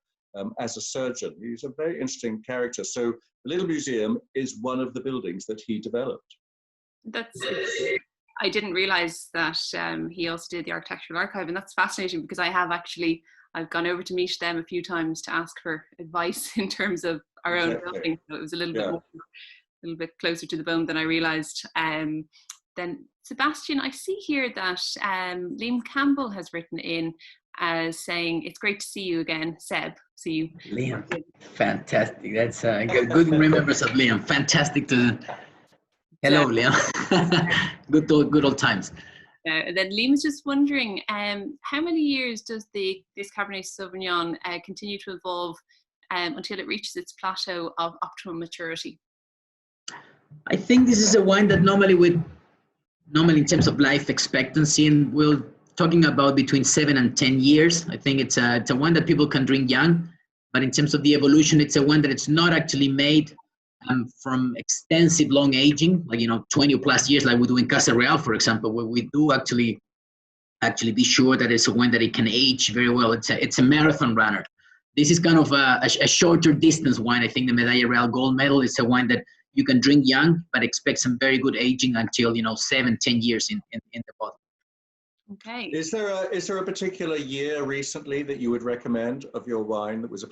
as a surgeon, he's a very interesting character. So the Little Museum is one of the buildings that he developed. I didn't realize that he also did the Architectural Archive, and that's fascinating because I've gone over to meet them a few times to ask for advice in terms of our own building. So it was a little bit closer to the bone than I realized. Then Sebastian, I see here that Liam Campbell has written in as saying, it's great to see you again, Seb. See you. Liam, fantastic. That's good remembrance of Liam. Fantastic to... Hello, Liam. good old times. And then Liam's just wondering, how many years does this Cabernet Sauvignon continue to evolve until it reaches its plateau of optimum maturity? I think this is a wine that normally in terms of life expectancy, and we're talking about between 7 and 10 years. I think it's a wine that people can drink young, but in terms of the evolution, it's a wine that it's not actually made from extensive long aging, like 20 plus years, like we do in Casa Real, for example, where we do actually be sure that it's a wine that it can age very well. It's a marathon runner. This is kind of a shorter distance wine. I think the Medalla Real Gold Medal is a wine that you can drink young, but expect some very good aging until 7-10 years in the bottle. Okay. Is there a particular year recently that you would recommend of your wine that is a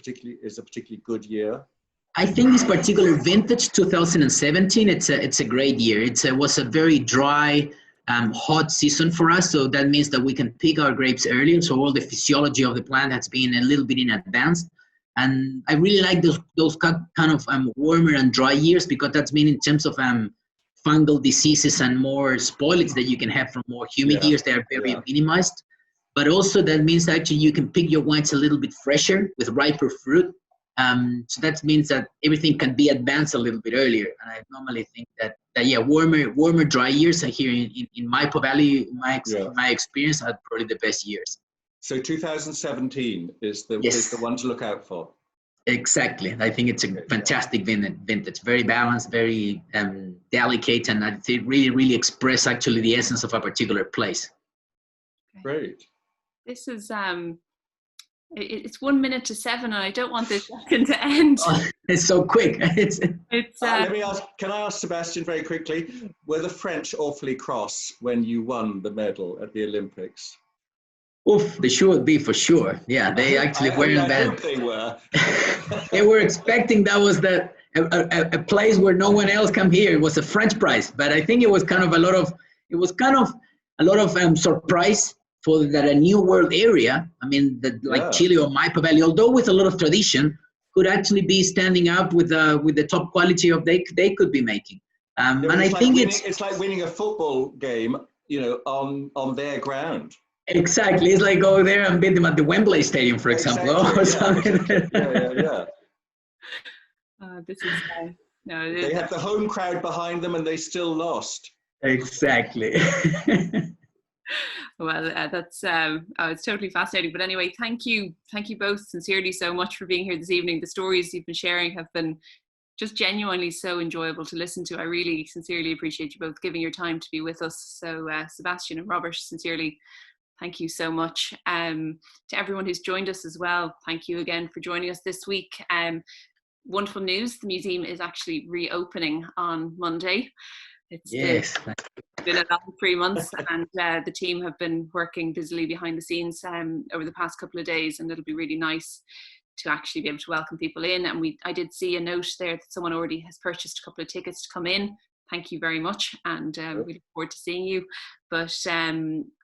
particularly good year? I think this particular vintage, 2017, it's a great year. It was a very dry, hot season for us, so that means that we can pick our grapes earlier. So all the physiology of the plant has been a little bit in advance, and I really like those kind of warmer and dry years because that's been in terms of fungal diseases and more spoilage that you can have from more humid years. They are very minimized, but also that means that actually you can pick your wines a little bit fresher with riper fruit. So that means that everything can be advanced a little bit earlier. And I normally think that warmer, dry years here in Maipo Valley, my experience, are probably the best years. So 2017 is the one to look out for. Exactly. I think it's a fantastic vintage, very balanced, very delicate, and I think really, really express actually the essence of a particular place. Great. This is it's 1 minute to 7, and I don't want this second to end. Oh, it's so quick. Let me ask. Can I ask Sebastian very quickly? Were the French awfully cross when you won the medal at the Olympics? Oof, they should be for sure. Yeah, they actually weren't bad. They were. They were expecting that was the a place where no one else come here. It was a French prize, but I think it was kind of a lot of surprise for that a new world area. I mean, like Chile or Maipo Valley, although with a lot of tradition, could actually be standing up with the top quality of they could be making. And I think it's like winning a football game, on their ground. Exactly, it's like go there and beat them at the Wembley Stadium, for example. Yeah. This is no. They had the home crowd behind them, and they still lost. Exactly. Well, that's it's totally fascinating. But anyway, thank you both sincerely so much for being here this evening. The stories you've been sharing have been just genuinely so enjoyable to listen to. I really sincerely appreciate you both giving your time to be with us. So Sebastian and Robert, sincerely, thank you so much. To everyone who's joined us as well, thank you again for joining us this week. Wonderful news, the museum is actually reopening on Monday. It's been a long 3 months, and the team have been working busily behind the scenes over the past couple of days, and it'll be really nice to actually be able to welcome people in. And I did see a note there that someone already has purchased a couple of tickets to come in. Thank you very much, and we look forward to seeing you. But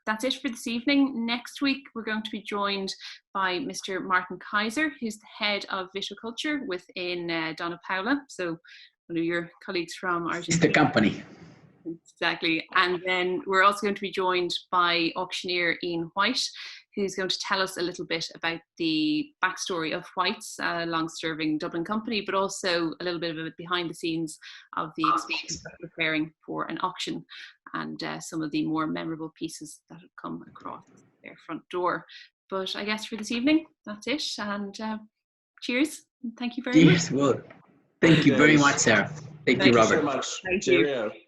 that's it for this evening. Next week, we're going to be joined by Mr. Martin Kaiser, who's the head of viticulture within Donna Paula. So one of your colleagues from Argentina. The company. Exactly. And then we're also going to be joined by auctioneer Ian White, who's going to tell us a little bit about the backstory of White's long-serving Dublin company, but also a little bit of it behind the scenes of the experience of preparing for an auction and some of the more memorable pieces that have come across their front door. But I guess for this evening, that's it. And cheers. Thank you very much. Well, thank you very much, Sarah. Thank you, Robert. Thank you so much. Thank Cheerio. you.